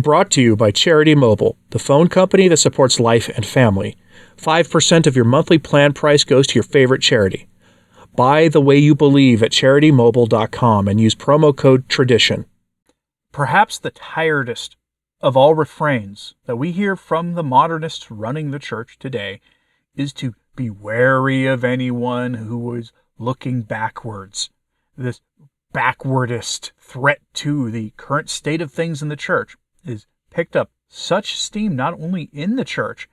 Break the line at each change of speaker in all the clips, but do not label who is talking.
brought to you by Charity Mobile, the phone company that supports life and family. 5% of your monthly plan price goes to your favorite charity. Buy the way you believe at CharityMobile.com and use promo code TRADITION. Perhaps the tiredest of all refrains that we hear from the modernists running the church today is to be wary of anyone who is looking backwards. This backwardist threat to the current state of things in the church is picked up such steam not only in the church,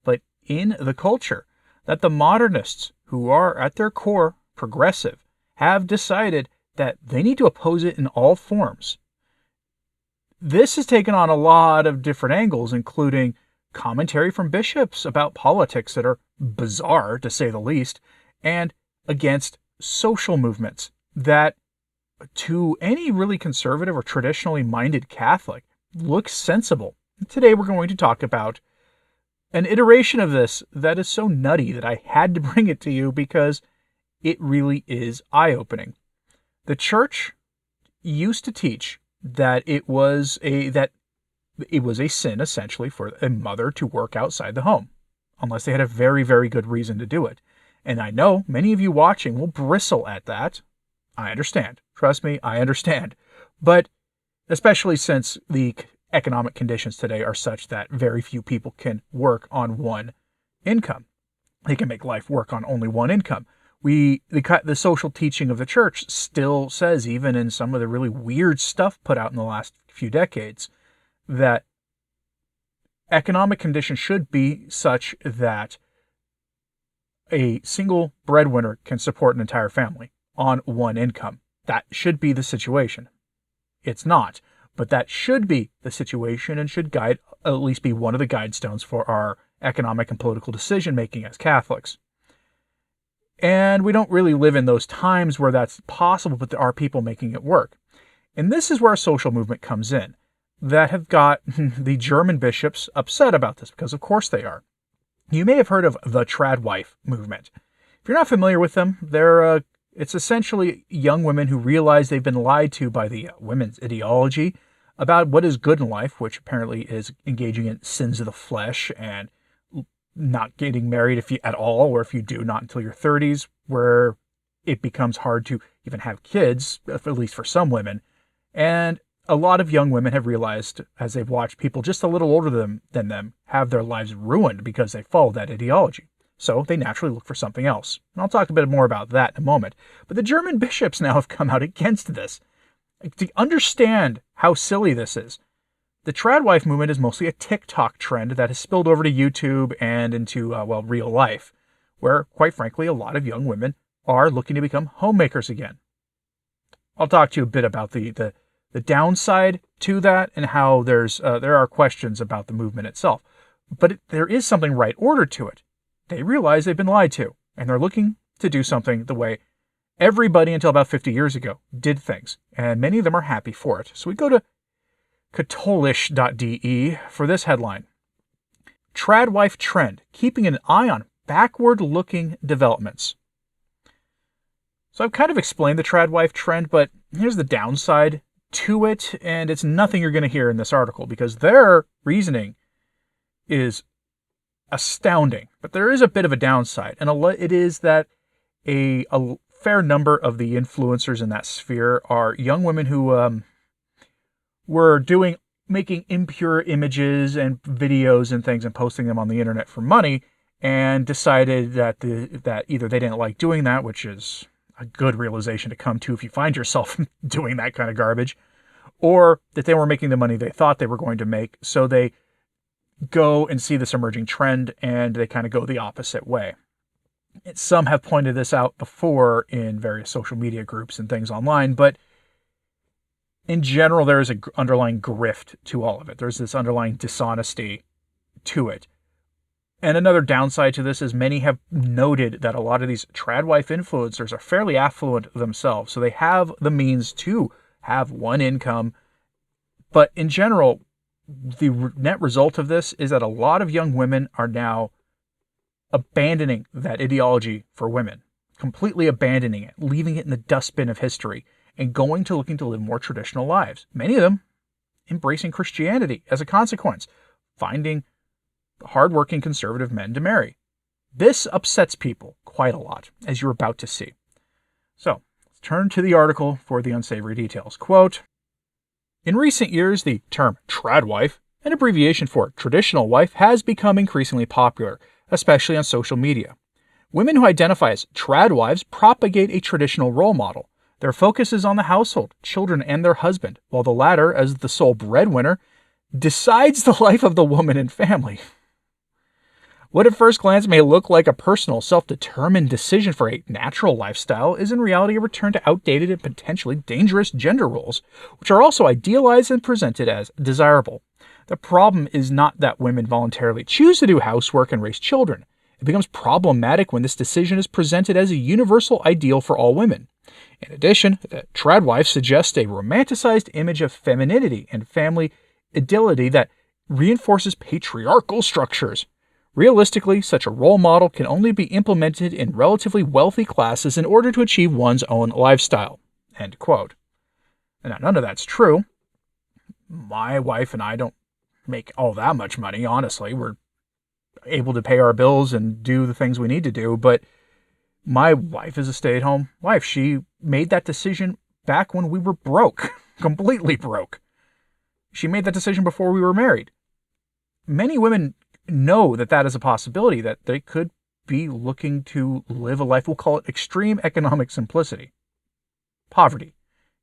but in the culture, that the modernists, who are at their core progressive, have decided that they need to oppose it in all forms. This has taken on a lot of different angles, including commentary from bishops about politics that are bizarre, to say the least, and against social movements that, to any really conservative or traditionally minded Catholic, looks sensible. Today we're going to talk about an iteration of this that is so nutty that I had to bring it to you because it really is eye-opening. The church used to teach that it was a sin, essentially, for a mother to work outside the home, unless they had a very, very good reason to do it. And I know many of you watching will bristle at that. I understand. Trust me, I understand. But especially since the economic conditions today are such that very few people can work on one income. They can make life work on only one income. The social teaching of the church still says, even in some of the really weird stuff put out in the last few decades, that economic conditions should be such that a single breadwinner can support an entire family on one income. That should be the situation. It's not, but that should be the situation and should guide, at least be one of the guidestones for our economic and political decision making as Catholics. And we don't really live in those times where that's possible, but there are people making it work. And this is where a social movement comes in that have got the German bishops upset about this, because of course they are. You may have heard of the Tradwife movement. If you're not familiar with them, it's essentially young women who realize they've been lied to by the women's ideology about what is good in life, which apparently is engaging in sins of the flesh and not getting married at all, or if you do, not until your 30s, where it becomes hard to even have kids, at least for some women. And a lot of young women have realized, as they've watched people just a little older than them have their lives ruined because they follow that ideology. So they naturally look for something else. And I'll talk a bit more about that in a moment. But the German bishops now have come out against this. To understand how silly this is, the Tradwife movement is mostly a TikTok trend that has spilled over to YouTube and into, real life, where, quite frankly, a lot of young women are looking to become homemakers again. I'll talk to you a bit about the downside to that and how there are questions about the movement itself. But there is something right ordered to it. They realize they've been lied to, and they're looking to do something the way everybody until about 50 years ago did things, and many of them are happy for it. So we go to Katholisch.de for this headline: Tradwife trend, keeping an eye on backward-looking developments. So I've kind of explained the Tradwife trend, but here's the downside to it, and it's nothing you're going to hear in this article because their reasoning is astounding. But there is a bit of a downside, and it is that a fair number of the influencers in that sphere are young women who were making impure images and videos and things and posting them on the internet for money, and decided that either they didn't like doing that, which is a good realization to come to if you find yourself doing that kind of garbage, or that they were making the money they thought they were going to make, so they go and see this emerging trend and they kind of go the opposite way. Some have pointed this out before in various social media groups and things online, but in general, there is an underlying grift to all of it. There's this underlying dishonesty to it. And another downside to this is many have noted that a lot of these Tradwife influencers are fairly affluent themselves, so they have the means to have one income. But in general, the net result of this is that a lot of young women are now abandoning that ideology for women, completely abandoning it, leaving it in the dustbin of history, and looking to live more traditional lives. Many of them embracing Christianity as a consequence, finding hardworking conservative men to marry. This upsets people quite a lot, as you're about to see. So, let's turn to the article for the unsavory details. Quote, in recent years, the term tradwife, an abbreviation for traditional wife, has become increasingly popular, especially on social media. Women who identify as tradwives propagate a traditional role model. Their focus is on the household, children, and their husband, while the latter, as the sole breadwinner, decides the life of the woman and family. What at first glance may look like a personal, self-determined decision for a natural lifestyle is in reality a return to outdated and potentially dangerous gender roles, which are also idealized and presented as desirable. The problem is not that women voluntarily choose to do housework and raise children. It becomes problematic when this decision is presented as a universal ideal for all women. In addition, the tradwife suggests a romanticized image of femininity and family idyllicity that reinforces patriarchal structures. Realistically, such a role model can only be implemented in relatively wealthy classes in order to achieve one's own lifestyle. End quote. Now, none of that's true. My wife and I don't make all that much money, honestly. We're able to pay our bills and do the things we need to do, but my wife is a stay-at-home wife. She made that decision back when we were broke, completely broke. She made that decision before we were married. Many women know that that is a possibility, that they could be looking to live a life, we'll call it extreme economic simplicity, poverty,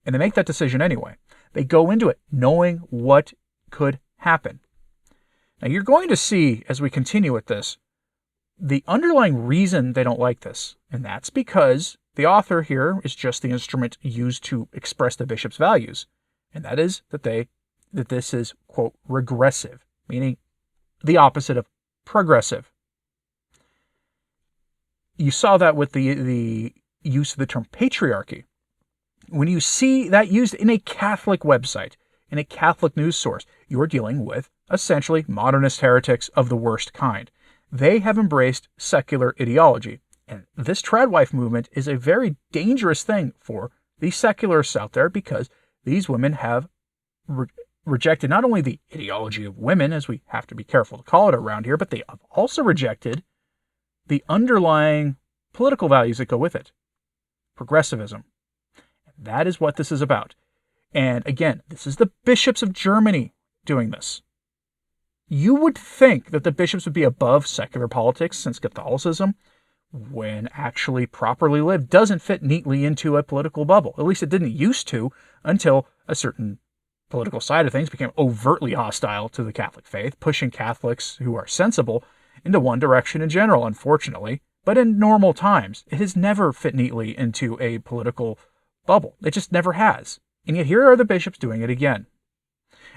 and they make that decision anyway. They go into it knowing what could happen. Now you're going to see, as we continue with this, the underlying reason they don't like this, and that's because the author here is just the instrument used to express the bishop's values, and that is that this is, quote, regressive, meaning the opposite of progressive. You saw that with the use of the term patriarchy. When you see that used in a Catholic website, in a Catholic news source, you are dealing with essentially modernist heretics of the worst kind. They have embraced secular ideology, and this tradwife movement is a very dangerous thing for the secularists out there because these women have rejected not only the ideology of women, as we have to be careful to call it around here, but they have also rejected the underlying political values that go with it. Progressivism. That is what this is about. And again, this is the bishops of Germany doing this. You would think that the bishops would be above secular politics, since Catholicism, when actually properly lived, doesn't fit neatly into a political bubble. At least it didn't used to until a certain political side of things became overtly hostile to the Catholic faith, pushing Catholics who are sensible into one direction in general, unfortunately. But in normal times, it has never fit neatly into a political bubble. It just never has. And yet here are the bishops doing it again.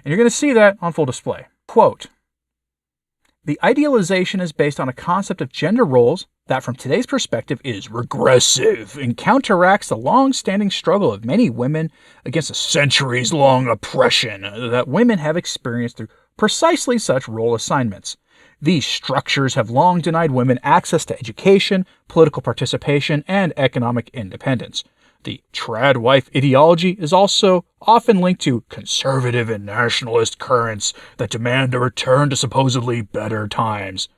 And you're going to see that on full display. Quote, the idealization is based on a concept of gender roles that from today's perspective is regressive and counteracts the long-standing struggle of many women against a centuries-long oppression that women have experienced through precisely such role assignments. These structures have long denied women access to education, political participation, and economic independence. The tradwife ideology is also often linked to conservative and nationalist currents that demand a return to supposedly better times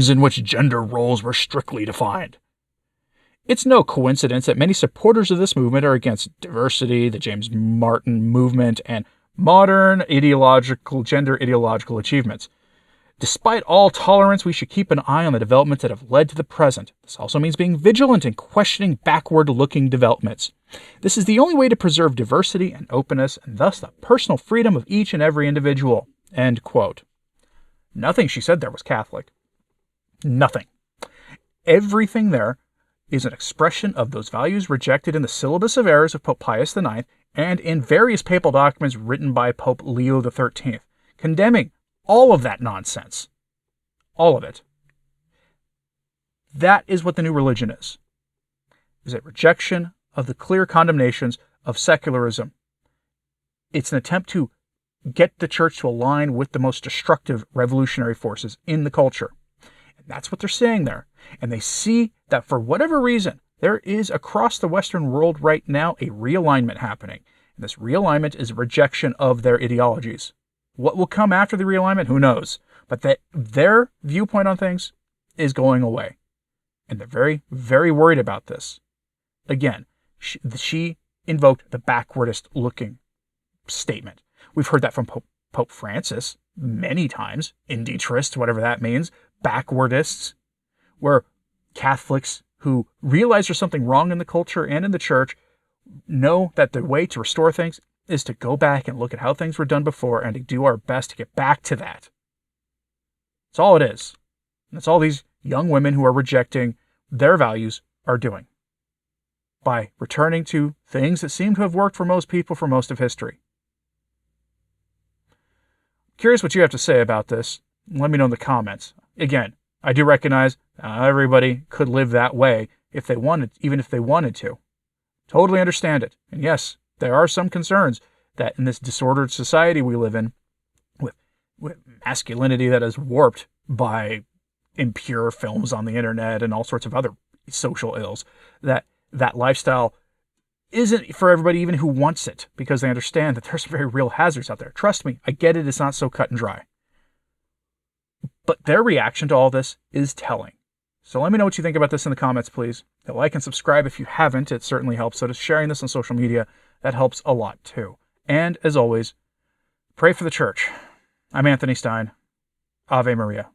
in which gender roles were strictly defined. It's no coincidence that many supporters of this movement are against diversity, the James Martin movement, and modern gender ideological achievements. Despite all tolerance, we should keep an eye on the developments that have led to the present. This also means being vigilant and questioning backward-looking developments. This is the only way to preserve diversity and openness, and thus the personal freedom of each and every individual. End quote. Nothing she said there was Catholic. Nothing. Everything there is an expression of those values rejected in the Syllabus of Errors of Pope Pius IX and in various papal documents written by Pope Leo XIII, condemning all of that nonsense. All of it. That is what the new religion is a rejection of the clear condemnations of secularism. It's an attempt to get the church to align with the most destructive revolutionary forces in the culture. And that's what they're saying there. And they see that for whatever reason, there is across the Western world right now a realignment happening. This realignment is a rejection of their ideologies. What will come after the realignment, who knows? But that their viewpoint on things is going away. And they're very, very worried about this. Again, she invoked the backwardest looking statement. We've heard that from Pope Francis many times. Indietrists, whatever that means. Backwardists. Where Catholics who realize there's something wrong in the culture and in the church know that the way to restore things is to go back and look at how things were done before and to do our best to get back to that. That's all it is. And that's all these young women who are rejecting their values are doing. By returning to things that seem to have worked for most people for most of history. Curious what you have to say about this. Let me know in the comments. Again, I do recognize everybody could live that way if they wanted, even if they wanted to. Totally understand it. And yes, there are some concerns that in this disordered society we live in, with masculinity that is warped by impure films on the internet and all sorts of other social ills, that lifestyle isn't for everybody even who wants it, because they understand that there's very real hazards out there. Trust me, I get it, it's not so cut and dry. But their reaction to all this is telling. So let me know what you think about this in the comments, please. Like and subscribe if you haven't. It certainly helps. So just sharing this on social media, that helps a lot too. And as always, pray for the church. I'm Anthony Stine. Ave Maria.